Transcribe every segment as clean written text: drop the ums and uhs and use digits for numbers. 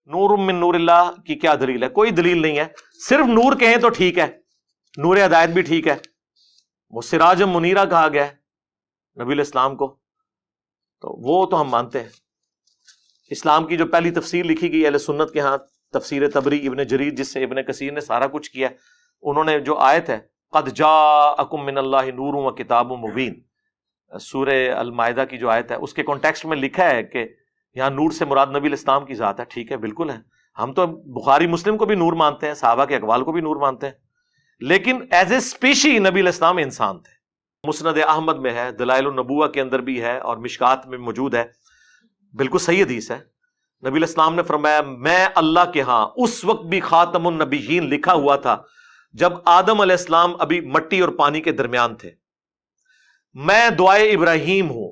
نور من نور اللہ کی کیا دلیل ہے؟ کوئی دلیل نہیں ہے. صرف نور کہیں تو ٹھیک ہے، نور ہدایت بھی ٹھیک ہے. وہ سراج منیرہ کہا گیا ہے نبی الاسلام کو، تو وہ تو ہم مانتے ہیں. اسلام کی جو پہلی تفسیر لکھی گئی اہل سنت کے ہاں، تفسیر تبری ابن جریر، جس سے ابن کثیر نے سارا کچھ کیا، انہوں نے جو آیت ہے قد جاءکم من اللہ نور و کتاب مبین، سورہ المائدہ کی جو آیت ہے، اس کے کانٹیکسٹ میں لکھا ہے کہ یہاں نور سے مراد نبی الاسلام کی ذات ہے. ٹھیک ہے، بالکل ہے. ہم تو بخاری مسلم کو بھی نور مانتے ہیں، صحابہ کے اقوال کو بھی نور مانتے ہیں، لیکن ایز اے اسپیشی نبی الاسلام انسان تھے. مسند احمد میں ہے، دلائل النبوہ کے اندر بھی ہے، اور مشکات میں موجود ہے، بالکل صحیح حدیث ہے. نبی الاسلام نے فرمایا میں اللہ کے ہاں اس وقت بھی خاتم النبیین لکھا ہوا تھا جب آدم علیہ السلام ابھی مٹی اور پانی کے درمیان تھے. میں دعائے ابراہیم ہوں،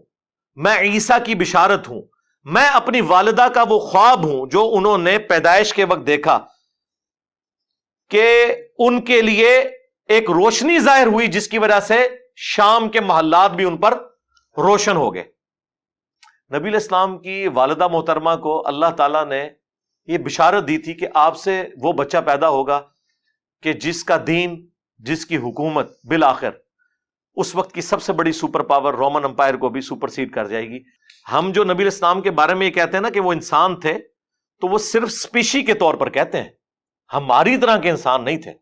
میں عیسیٰ کی بشارت ہوں، میں اپنی والدہ کا وہ خواب ہوں جو انہوں نے پیدائش کے وقت دیکھا کہ ان کے لیے ایک روشنی ظاہر ہوئی جس کی وجہ سے شام کے محلات بھی ان پر روشن ہو گئے. نبی الاسلام کی والدہ محترمہ کو اللہ تعالیٰ نے یہ بشارت دی تھی کہ آپ سے وہ بچہ پیدا ہوگا کہ جس کا دین، جس کی حکومت بالآخر اس وقت کی سب سے بڑی سپر پاور رومن امپائر کو بھی سپرسیڈ کر جائے گی. ہم جو نبی الاسلام کے بارے میں یہ کہتے ہیں نا کہ وہ انسان تھے، تو وہ صرف اسپیشی کے طور پر کہتے ہیں، ہماری طرح کے انسان نہیں تھے.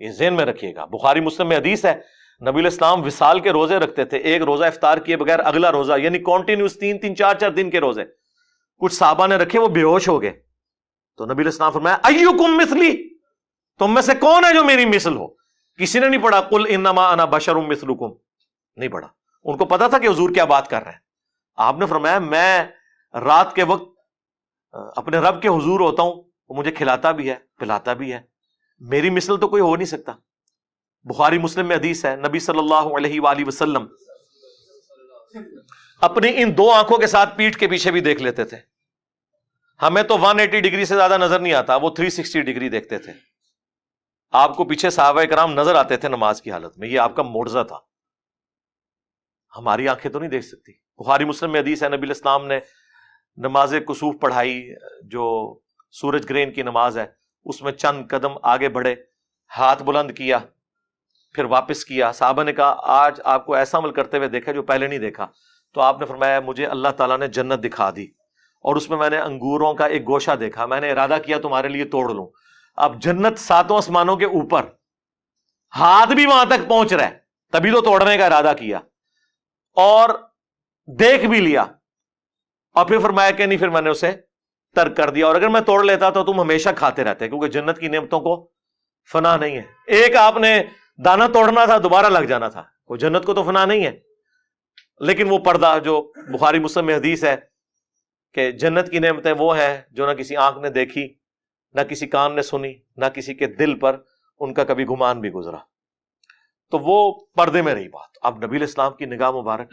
یہ ذہن میں رکھیے گا. بخاری مسلم میں حدیث ہے نبی الاسلام وصال کے روزے رکھتے تھے، ایک روزہ افطار کیے بغیر اگلا روزہ، یعنی کنٹینیوس 3 4 دن کے روزے. کچھ صحابہ نے رکھے، وہ بے ہوش ہو گئے، تو نبی الاسلام فرمایا ایکم مثلی، تم میں سے کون ہے جو میری مثل ہو؟ کسی نے نہیں پڑھا قل انما انا بشر مثلکم، نہیں پڑھا. ان کو پتا تھا کہ حضور کیا بات کر رہے ہیں. آپ نے فرمایا میں رات کے وقت اپنے رب کے حضور ہوتا ہوں، وہ مجھے کھلاتا بھی ہے پلاتا بھی ہے، میری مثل تو کوئی ہو نہیں سکتا. بخاری مسلم میں حدیث ہے نبی صلی اللہ علیہ وآلہ وسلم اپنی ان 2 آنکھوں کے ساتھ پیٹھ کے پیچھے بھی دیکھ لیتے تھے. ہمیں تو 180 ڈگری سے زیادہ نظر نہیں آتا، وہ 360 ڈگری دیکھتے تھے. آپ کو پیچھے صحابہ کرام نظر آتے تھے نماز کی حالت میں، یہ آپ کا معجزہ تھا. ہماری آنکھیں تو نہیں دیکھ سکتی. بخاری مسلم میں حدیث ہے نبی الاسلام نے نماز کسوف پڑھائی، جو سورج گرہن کی نماز ہے، اس میں چند قدم آگے بڑھے، ہاتھ بلند کیا، پھر واپس کیا. صحابہ نے کہا آج آپ کو ایسا عمل کرتے ہوئے دیکھا جو پہلے نہیں دیکھا. تو آپ نے فرمایا مجھے اللہ تعالیٰ نے جنت دکھا دی، اور اس میں نے انگوروں کا ایک گوشہ دیکھا، میں نے ارادہ کیا تمہارے لیے توڑ لوں. اب جنت 7 آسمانوں کے اوپر، ہاتھ بھی وہاں تک پہنچ رہا ہے، تبھی تو توڑنے کا ارادہ کیا، اور دیکھ بھی لیا، اور پھر فرمایا کہ نہیں، پھر میں نے اسے ترک کر دیا، اور اگر میں توڑ لیتا تو تم ہمیشہ کھاتے رہتے، کیونکہ جنت کی نعمتوں کو فنا نہیں ہے. ایک آپ نے دانہ توڑنا تھا، دوبارہ لگ جانا تھا. وہ جنت کو تو فنا نہیں ہے. لیکن وہ پردہ جو بخاری مسلم میں حدیث ہے کہ جنت کی نعمتیں وہ ہیں جو نہ کسی آنکھ نے دیکھی، نہ کسی کان نے سنی، نہ کسی کے دل پر ان کا کبھی گمان بھی گزرا. تو وہ پردے میں رہی بات. اب نبی الاسلام کی نگاہ مبارک.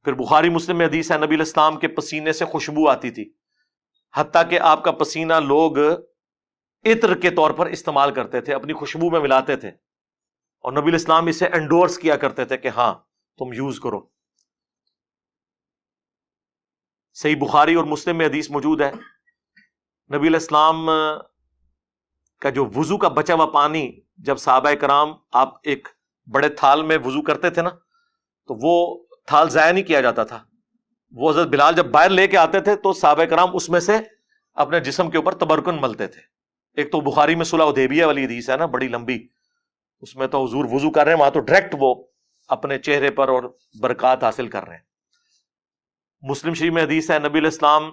پھر بخاری مسلم میں حدیث ہے نبی الاسلام کے پسینے سے خوشبو آتی تھی، حتیٰ کہ آپ کا پسینہ لوگ عطر کے طور پر استعمال کرتے تھے، اپنی خوشبو میں ملاتے تھے، اور نبی الاسلام اسے انڈورس کیا کرتے تھے کہ ہاں تم یوز کرو. صحیح بخاری اور مسلم میں حدیث موجود ہے نبی الاسلام کا جو وضو کا بچا ہوا پانی، جب صحابہ کرام آپ ایک بڑے تھال میں وضو کرتے تھے نا، تو وہ تھال ضائع نہیں کیا جاتا تھا. وہ حضرت بلال جب باہر لے کے آتے تھے تو صحابہ کرام اس میں سے اپنے جسم کے اوپر تبرکن ملتے تھے. ایک تو بخاری میں صلح حدیبیہ والی حدیث ہے نا، بڑی لمبی، اس میں تو حضور وضو کر رہے ہیں، وہاں تو ڈائریکٹ وہ اپنے چہرے پر اور برکات حاصل کر رہے ہیں. مسلم شریف میں حدیث ہے نبی الاسلام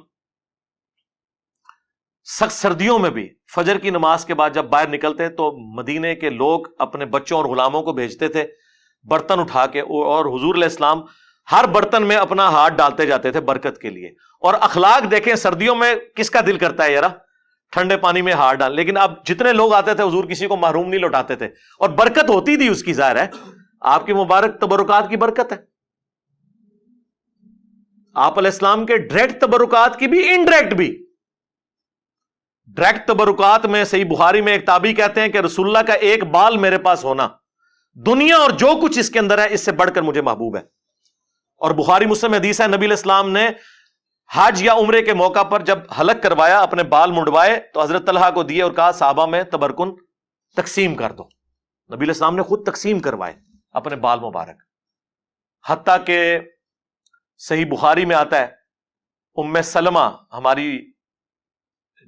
سخت سردیوں میں بھی فجر کی نماز کے بعد جب باہر نکلتے تو مدینے کے لوگ اپنے بچوں اور غلاموں کو بھیجتے تھے برتن اٹھا کے، اور حضور علیہ السلام ہر برتن میں اپنا ہاتھ ڈالتے جاتے تھے برکت کے لیے. اور اخلاق دیکھیں، سردیوں میں کس کا دل کرتا ہے ذرا ٹھنڈے پانی میں ہاتھ ڈال، لیکن اب جتنے لوگ آتے تھے حضور کسی کو محروم نہیں لوٹاتے تھے، اور برکت ہوتی تھی اس کی. ظاہر ہے آپ کی مبارک تبرکات کی برکت ہے. آپ علیہ السلام کے ڈائریکٹ تبرکات کی بھی، انڈائریکٹ بھی. ڈائریکٹ تبرکات میں صحیح بخاری میں ایک تابعی کہتے ہیں کہ رسول اللہ کا ایک بال میرے پاس ہونا دنیا اور جو کچھ اس کے اندر ہے اس سے بڑھ کر مجھے محبوب ہے. اور بخاری مسلم حدیث ہے نبی علیہ السلام نے حج یا عمرے کے موقع پر جب حلق کروایا اپنے بال منڈوائے تو حضرت طلحہ کو دیے اور کہا صحابہ میں تبرکن تقسیم کر دو. نبی علیہ السلام نے خود تقسیم کروائے اپنے بال مبارک. حتیٰ کہ صحیح بخاری میں آتا ہے ام سلمہ ہماری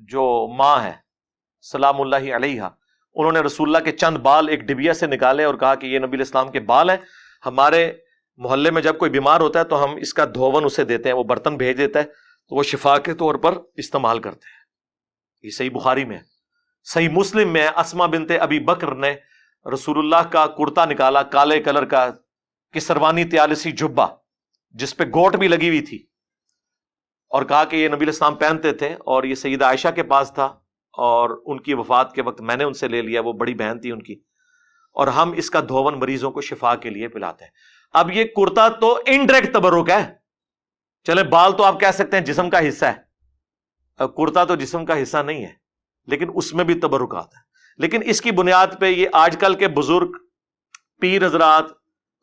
جو ماں ہے سلام اللہ علیہ، انہوں نے رسول اللہ کے چند بال ایک ڈبیا سے نکالے اور کہا کہ یہ نبی علیہ السلام کے بال ہیں، ہمارے محلے میں جب کوئی بیمار ہوتا ہے تو ہم اس کا دھون اسے دیتے ہیں، وہ برتن بھیج دیتا ہے تو وہ شفا کے طور پر استعمال کرتے ہیں. یہ صحیح بخاری میں ہے. صحیح مسلم میں اسما بنت ابی بکر نے رسول اللہ کا کرتا نکالا کالے کلر کا کسروانی تیالسی جبہ جس پہ گوٹ بھی لگی ہوئی تھی، اور کہا کہ یہ نبی علیہ السلام پہنتے تھے اور یہ سیدہ عائشہ کے پاس تھا اور ان کی وفات کے وقت میں نے ان سے لے لیا، وہ بڑی بہن تھی ان کی، اور ہم اس کا دھون مریضوں کو شفا کے لیے پلاتے ہیں. اب یہ کرتا تو انڈائریکٹ تبرک ہے، چلے بال تو آپ کہہ سکتے ہیں جسم کا حصہ ہے، کرتا تو جسم کا حصہ نہیں ہے لیکن اس میں بھی تبرک آتا ہے. لیکن اس کی بنیاد پہ یہ آج کل کے بزرگ پیر حضرات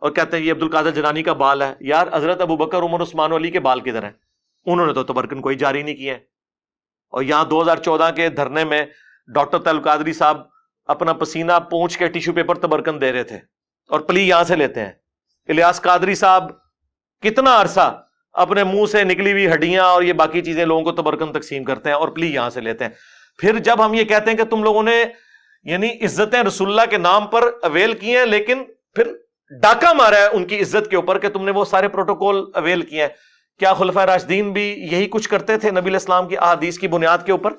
اور کہتے ہیں یہ عبد القادر جیلانی کا بال ہے. یار حضرت ابو بکر عمر عثمان علی کے بال کدھر ہیں؟ انہوں نے تو تبرکن کوئی جاری نہیں کیا ہے. اور یہاں 2014 کے دھرنے میں ڈاکٹر طلب قادری صاحب اپنا پسینہ پونچھ کے ٹیشو پیپر تبرکن دے رہے تھے اور پلی یہاں سے لیتے ہیں. الیاس قادری صاحب کتنا عرصہ اپنے منہ سے نکلی ہوئی ہڈیاں اور یہ باقی چیزیں لوگوں کو تبرکن تقسیم کرتے ہیں اور پلی یہاں سے لیتے ہیں. پھر جب ہم یہ کہتے ہیں کہ تم لوگوں نے یعنی عزتیں رسول اللہ کے نام پر اویل کی ہیں لیکن پھر ڈاکہ مارا ہے ان کی عزت کے اوپر کہ تم نے وہ سارے پروٹوکول اویل کیے ہیں، کیا خلفائے راشدین بھی یہی کچھ کرتے تھے نبی علیہ السلام کی احادیث کی بنیاد کے اوپر؟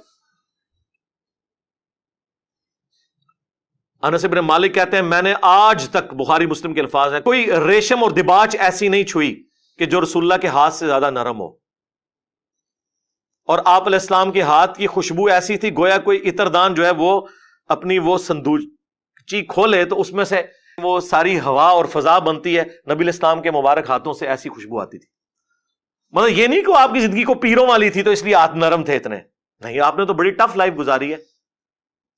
انس بن مالک کہتے ہیں میں نے آج تک، بخاری مسلم کے الفاظ ہیں، کوئی ریشم اور دباچ ایسی نہیں چھوئی کہ جو رسول اللہ کے ہاتھ سے زیادہ نرم ہو. اور آپ علیہ السلام کے ہاتھ کی خوشبو ایسی تھی گویا کوئی عطردان جو ہے وہ اپنی وہ صندوقچی کھولے تو اس میں سے وہ ساری ہوا اور فضا بنتی ہے. نبی علیہ السلام کے مبارک ہاتھوں سے ایسی خوشبو آتی تھی. مطلب یہ نہیں کہ آپ کی زندگی کو پیروں والی تھی تو اس لیے ہاتھ نرم تھے اتنے، نہیں، آپ نے تو بڑی ٹف لائف گزاری ہے.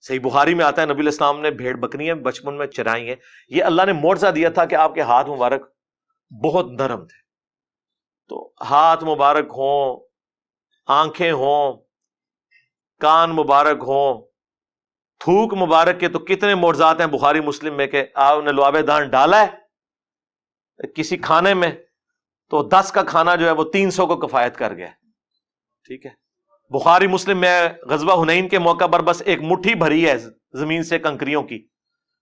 صحیح بخاری میں آتا ہے نبی علیہ السلام نے بھیڑ بکریاں بچپن میں چرائی ہیں. یہ اللہ نے معجزہ دیا تھا کہ آپ کے ہاتھ مبارک بہت نرم تھے. تو ہاتھ مبارک ہوں، آنکھیں ہوں، کان مبارک ہوں، تھوک مبارک کے تو کتنے معجزات ہیں بخاری مسلم میں کہ آپ نے لعاب دہن ڈالا ہے کسی کھانے میں تو 10 کا کھانا جو ہے وہ 300 کو کفایت کر گیا. ٹھیک ہے. بخاری مسلم میں غزوہ حنین کے موقع پر بس ایک مٹھی بھری ہے زمین سے کنکریوں کی،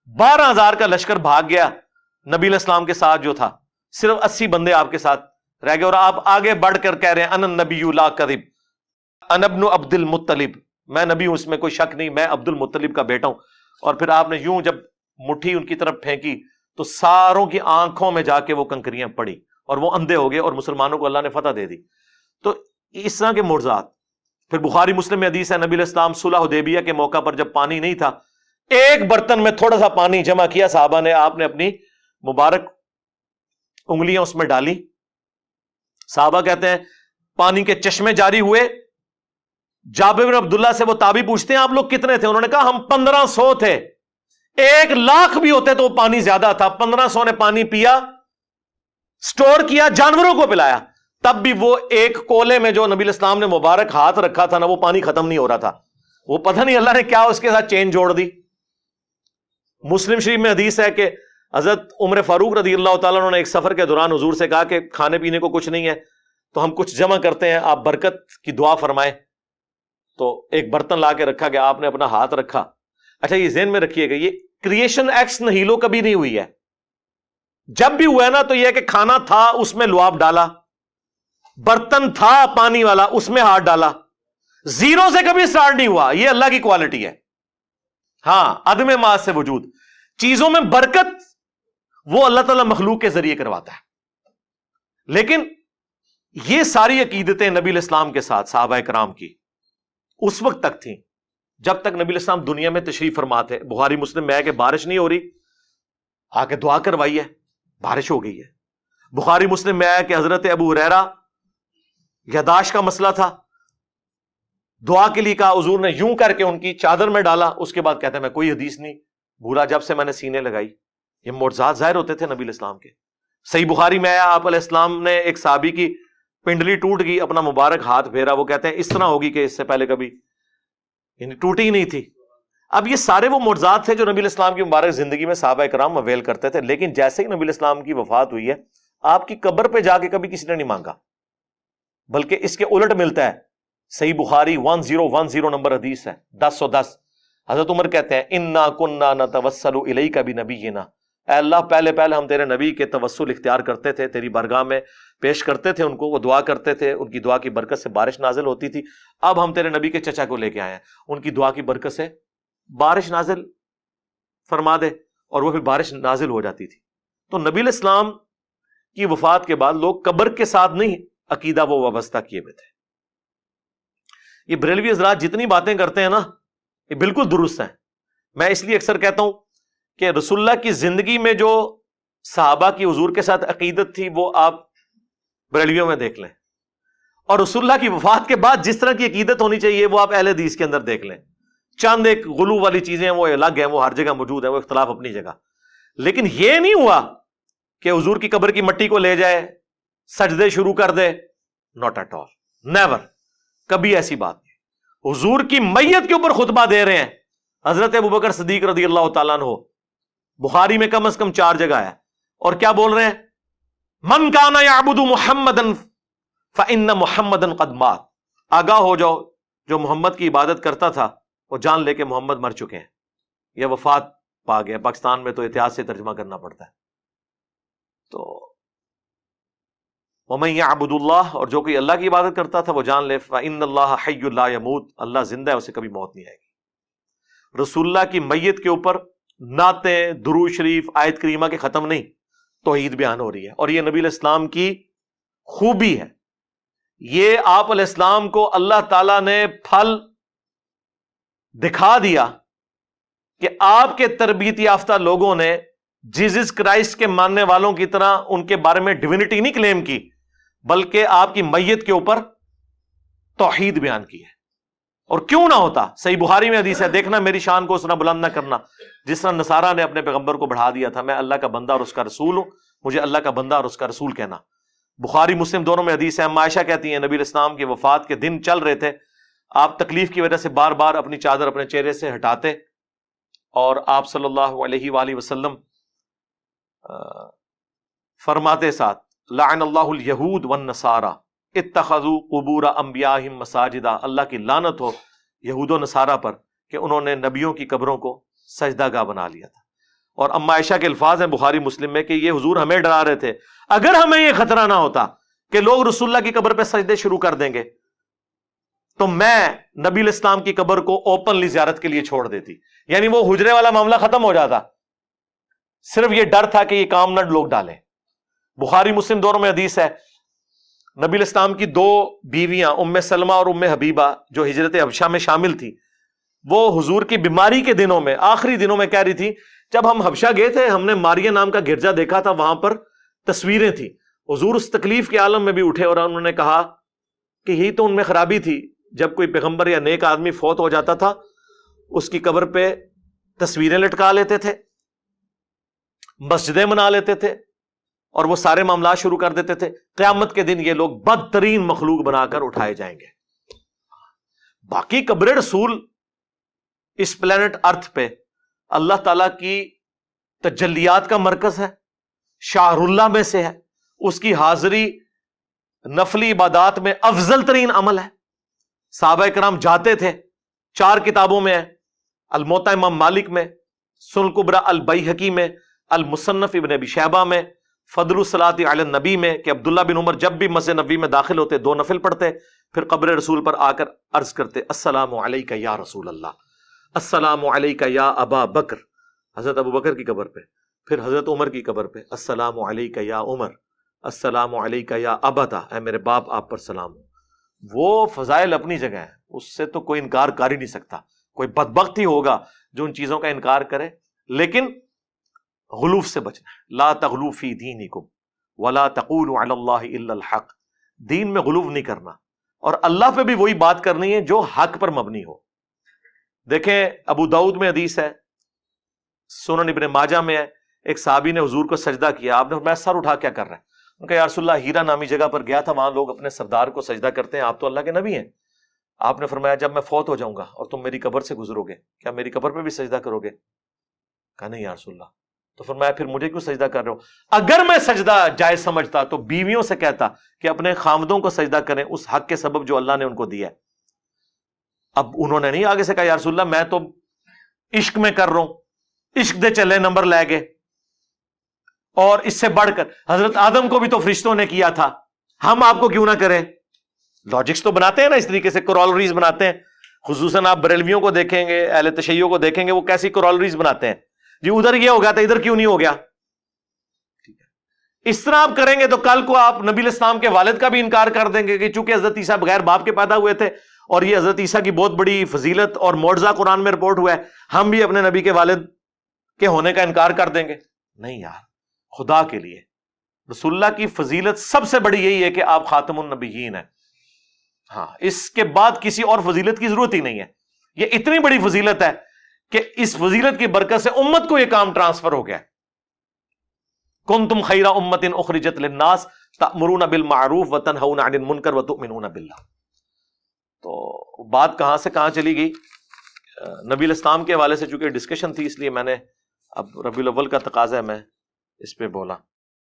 12,000 کا لشکر بھاگ گیا نبی علیہ السلام کے ساتھ جو تھا، صرف 80 بندے آپ کے ساتھ رہ گئے. اور آپ آگے بڑھ کر کہہ رہے ہیں انا النبی لا کذب انا ابن عبد المطلب، میں نبی ہوں اس میں کوئی شک نہیں، میں عبد المطلب کا بیٹا ہوں. اور پھر آپ نے یوں جب مٹھی ان کی طرف پھینکی تو ساروں کی آنکھوں میں جا کے وہ کنکریاں پڑی اور وہ اندھے ہو گئے اور مسلمانوں کو اللہ نے فتح دے دی. تو اس طرح کے معجزات. پھر بخاری مسلم میں حدیث ہے نبی علیہ السلام صلح حدیبیہ کے موقع پر جب پانی نہیں تھا، ایک برتن میں تھوڑا سا پانی جمع کیا صحابہ نے، آپ نے اپنی مبارک انگلیاں اس میں ڈالی. صحابہ کہتے ہیں پانی کے چشمے جاری ہوئے. جابر بن عبداللہ سے وہ تابعی پوچھتے ہیں آپ لوگ کتنے تھے؟ انہوں نے کہا ہم 1500 تھے. 1,00,000 بھی ہوتے تو وہ پانی زیادہ تھا. 1500 نے پانی پیا، سٹور کیا، جانوروں کو پلایا. تب بھی وہ ایک کولے میں جو نبی علیہ السلام نے مبارک ہاتھ رکھا تھا نا، وہ پانی ختم نہیں ہو رہا تھا. وہ پتہ نہیں اللہ نے کیا اس کے ساتھ چین جوڑ دی. مسلم شریف میں حدیث ہے کہ حضرت عمر فاروق رضی اللہ تعالیٰ عنہ نے ایک سفر کے دوران حضور سے کہا کہ کھانے پینے کو کچھ نہیں ہے تو ہم کچھ جمع کرتے ہیں، آپ برکت کی دعا فرمائیں. تو ایک برتن لا کے رکھا گیا، آپ نے اپنا ہاتھ رکھا. اچھا یہ ذہن میں رکھیے گا، یہ کریشن ایکس نہیلو کبھی نہیں ہوئی ہے. جب بھی ہوا ہے نا تو یہ کہ کھانا تھا اس میں لعاب ڈالا، برتن تھا پانی والا اس میں ہاتھ ڈالا. زیرو سے کبھی سٹارٹ نہیں ہوا. یہ اللہ کی کوالٹی ہے. ہاں عدم ما سے وجود. چیزوں میں برکت وہ اللہ تعالیٰ مخلوق کے ذریعے کرواتا ہے. لیکن یہ ساری عقیدتیں نبی علیہ السلام کے ساتھ صحابہ کرام کی اس وقت تک تھیں جب تک نبی علیہ السلام دنیا میں تشریف فرما تھے. بخاری مسلم میں ہے کہ بارش نہیں ہو رہی، آ کے دعا کروائی ہے، بارش ہو گئی ہے. بخاری مسلم میں ہے کہ حضرت ابو ہریرہ یاداشت کا مسئلہ تھا، دعا کے لیے کہا، حضور نے یوں کر کے ان کی چادر میں ڈالا. اس کے بعد کہتے ہیں میں کوئی حدیث نہیں بھولا جب سے میں نے سینے لگائی. یہ معجزات ظاہر ہوتے تھے نبی علیہ السلام کے. صحیح بخاری میں آیا آپ علیہ السلام نے ایک صحابی کی پنڈلی ٹوٹ گئی, اپنا مبارک ہاتھ پھیرا, وہ کہتے ہیں اس طرح ہوگی کہ اس سے پہلے کبھی یعنی ٹوٹی ہی نہیں تھی. اب یہ سارے وہ معجزات تھے جو نبی علیہ السلام کی مبارک زندگی میں صحابہ کرام اویل کرتے تھے, لیکن جیسے ہی نبی علیہ السلام کی وفات ہوئی ہے, آپ کی قبر پہ جا کے کبھی کسی نے نہیں مانگا, بلکہ اس کے الٹ ملتا ہے. صحیح بخاری 1010 نمبر حدیث ہے, 1010. حضرت عمر کہتے ہیں انا کنا نتوسل الیک بنبینا, اے اللہ پہلے ہم تیرے نبی کے توسل اختیار کرتے تھے, تیری بارگاہ میں پیش کرتے تھے ان کو, وہ دعا کرتے تھے, ان کی دعا کی برکت سے بارش نازل ہوتی تھی. اب ہم تیرے نبی کے چچا کو لے کے آئے ہیں, ان کی دعا کی برکت سے بارش نازل فرما دے, اور وہ پھر بارش نازل ہو جاتی تھی. تو نبی علیہ السلام کی وفات کے بعد لوگ قبر کے ساتھ نہیں عقیدہ وہ وابستہ کیے ہوئے تھے. یہ بریلوی حضرات جتنی باتیں کرتے ہیں نا, یہ بالکل درست ہیں. میں اس لیے اکثر کہتا ہوں کہ رسول اللہ کی زندگی میں جو صحابہ کی حضور کے ساتھ عقیدت تھی وہ آپ بریلویوں میں دیکھ لیں, اور رسول اللہ کی وفات کے بعد جس طرح کی عقیدت ہونی چاہیے وہ آپ اہل حدیث کے اندر دیکھ لیں. چند ایک غلو والی چیزیں وہ الگ ہیں, وہ ہر جگہ موجود ہیں, وہ اختلاف اپنی جگہ, لیکن یہ نہیں ہوا کہ حضور کی قبر کی مٹی کو لے جائے, سجدے شروع کر دے. ناٹ ایٹ آل, نیور, کبھی ایسی بات نہیں. حضور کی میت کے اوپر خطبہ دے رہے ہیں حضرت ابوبکر صدیق رضی اللہ تعالیٰ عنہ, بخاری میں کم از کم 4 جگہ ہے, اور کیا بول رہے ہیں؟ من کان یعبد محمدا فإن محمدا قد مات. آگاہ ہو جاؤ, جو محمد کی عبادت کرتا تھا وہ جان لے کے محمد مر چکے ہیں, یا وفات پا گیا. پاکستان میں تو احتیاط سے ترجمہ کرنا پڑتا ہے. تو وَمَن يَعْبُدُ اللَّهَ, اور جو کوئی اللہ کی عبادت کرتا تھا وہ جان لے فَإِنَّ اللَّهَ حَيٌّ لَا يَمُوتُ, اللہ زندہ ہے, اسے کبھی موت نہیں آئے گی. رسول اللہ کی میت کے اوپر نعتیں, درود شریف, آیت کریمہ کے ختم نہیں, توحید بیان ہو رہی ہے. اور یہ نبی علیہ السلام کی خوبی ہے. یہ آپ علیہ السلام کو اللہ تعالیٰ نے پھل دکھا دیا کہ آپ کے تربیت یافتہ لوگوں نے جیزس کرائسٹ کے ماننے والوں کی طرح ان کے بارے میں ڈیوینٹی نہیں کلیم کی, بلکہ آپ کی میت کے اوپر توحید بیان کی ہے. اور کیوں نہ ہوتا, صحیح بخاری میں حدیث ہے, دیکھنا میری شان کو اس طرح بلند نہ کرنا جس طرح نصارہ نے اپنے پیغمبر کو بڑھا دیا تھا. میں اللہ کا بندہ اور اس کا رسول ہوں, مجھے اللہ کا بندہ اور اس کا رسول کہنا. بخاری مسلم دونوں میں حدیث ہے. اما عائشہ کہتی ہیں نبی علیہ السلام کی وفات کے دن چل رہے تھے, آپ تکلیف کی وجہ سے بار بار اپنی چادر اپنے چہرے سے ہٹاتے, اور آپ صلی اللہ علیہ وآلہ وسلم فرماتے ساتھ لعن اللہ الیہود والنصارى اتخذوا قبور انبیائہم مساجدا, اللہ کی لعنت ہو یہود و نصارہ پر کہ انہوں نے نبیوں کی قبروں کو سجدہ گاہ بنا لیا تھا. اور اما عائشہ کے الفاظ ہیں بخاری مسلم میں کہ یہ حضور ہمیں ڈرا رہے تھے, اگر ہمیں یہ خطرہ نہ ہوتا کہ لوگ رسول اللہ کی قبر پہ سجدے شروع کر دیں گے تو میں نبی علیہ السلام کی قبر کو اوپنلی زیارت کے لیے چھوڑ دیتی. یعنی وہ حجرے والا معاملہ ختم ہو جاتا, صرف یہ ڈر تھا کہ یہ کام نہ لوگ ڈالیں. بخاری مسلم دونوں میں حدیث ہے, نبی علیہ السلام کی 2 بیویاں ام سلمہ اور ام حبیبہ جو ہجرت حبشہ میں شامل تھی, وہ حضور کی بیماری کے دنوں میں, آخری دنوں میں کہہ رہی تھی جب ہم حبشہ گئے تھے ہم نے ماریہ نام کا گرجا دیکھا تھا, وہاں پر تصویریں تھیں. حضور اس تکلیف کے عالم میں بھی اٹھے اور انہوں نے کہا کہ یہی تو ان میں خرابی تھی, جب کوئی پیغمبر یا نیک آدمی فوت ہو جاتا تھا اس کی قبر پہ تصویریں لٹکا لیتے تھے, مسجدیں بنا لیتے تھے, اور وہ سارے معاملات شروع کر دیتے تھے. قیامت کے دن یہ لوگ بدترین مخلوق بنا کر اٹھائے جائیں گے. باقی قبر رسول اس پلانٹ ارتھ پہ اللہ تعالیٰ کی تجلیات کا مرکز ہے, شاہر اللہ میں سے ہے, اس کی حاضری نفلی عبادات میں افضل ترین عمل ہے. صحابہ کرام جاتے تھے, 4 کتابوں میں ہے, الموطا امام مالک میں, سنن کبریٰ البیہقی میں, المصنف ابن ابی شیبہ میں, فضل الصلاۃ علی النبی میں کہ عبداللہ بن عمر جب بھی مسجد نبوی میں داخل ہوتے 2 نفل پڑھتے, پھر قبر رسول پر آ کر عرض کرتے السلام علیک یا رسول اللہ, السلام علیک یا ابا بکر, حضرت ابو بکر کی قبر پہ, پھر حضرت عمر کی قبر پہ السلام علیک یا عمر, السلام علیک یا ابتا, اے میرے باپ آپ پر سلام ہو. وہ فضائل اپنی جگہ ہیں, اس سے تو کوئی انکار کر ہی نہیں سکتا. کوئی بدبخت ہی ہوگا جو ان چیزوں کا انکار کرے, لیکن غلوف سے بچنا ہے. لا تغلو فی دینکم ولا تقولوا علی اللہ الا الحق, دین میں غلوف نہیں کرنا, اور اللہ پہ بھی وہی بات کرنی ہے جو حق پر مبنی ہو. دیکھیں ابو داؤد میں حدیث ہے, سنن ابن ماجہ میں ہے, ایک صحابی نے حضور کو سجدہ کیا, آپ نے فرمایا سر اٹھا کیا کر رہا ہے؟ کہ یا رسول اللہ ہیرا نامی جگہ پر گیا تھا، وہاں لوگ اپنے سردار کو سجدہ کرتے ہیں، آپ تو اللہ کے نبی ہیں، آپ نے فرمایا جب میں فوت ہو جاؤں گا اور تم میری قبر سے گزرو گے، کیا میری قبر پہ بھی سجدہ کرو گے؟ کہا نہیں یا رسول اللہ۔ تو فرمایا پھر مجھے کیوں سجدہ کر رہے ہو؟ اگر میں سجدہ جائز سمجھتا تو بیویوں سے کہتا کہ اپنے خامدوں کو سجدہ کریں اس حق کے سبب جو اللہ نے ان کو دیا ہے۔ اب انہوں نے نہیں آگے سے کہا یا رسول اللہ میں تو عشق میں کر رہا ہوں، عشق دے چلے نمبر لے گئے، اور اس سے بڑھ کر حضرت آدم کو بھی تو فرشتوں نے کیا تھا، ہم آپ کو کیوں نہ کریں؟ لاجکس تو بناتے ہیں نا اس طریقے سے، کرولریز بناتے ہیں، خصوصاً آپ بریلویوں کو دیکھیں گے، اہل تشیع کو دیکھیں گے، وہ کیسی کرولریز بناتے ہیں، جی ادھر یہ ہو گیا تھا ادھر کیوں نہیں ہو گیا؟ اس طرح آپ کریں گے تو کل کو آپ نبی الاسلام کے والد کا بھی انکار کر دیں گے کہ چونکہ حضرت عیسیٰ بغیر باپ کے پیدا ہوئے تھے اور یہ حضرت عیسیٰ کی بہت بڑی فضیلت اور معجزہ قرآن میں رپورٹ ہوا ہے، ہم بھی اپنے نبی کے والد کے ہونے کا انکار کر دیں گے؟ نہیں یار، خدا کے لیے رسول اللہ کی فضیلت سب سے بڑی یہی ہے کہ آپ خاتم النبیین ہیں، ہاں اس کے بعد کسی اور فضیلت کی ضرورت ہی نہیں ہے۔ یہ اتنی بڑی فضیلت ہے کہ اس فضیلت کی برکت سے امت کو یہ کام ٹرانسفر ہو گیا۔ کنتم خیر امت اخرجت للناس تأمرون بالمعروف وتنہون عن المنکر وتؤمنون باللہ۔ تو بات کہاں سے کہاں چلی گئی؟ نبی الاسلام کے حوالے سے چونکہ ڈسکشن تھی اس لیے میں نے اب ربیع الاول کا تقاضا ہے میں اس پہ بولا۔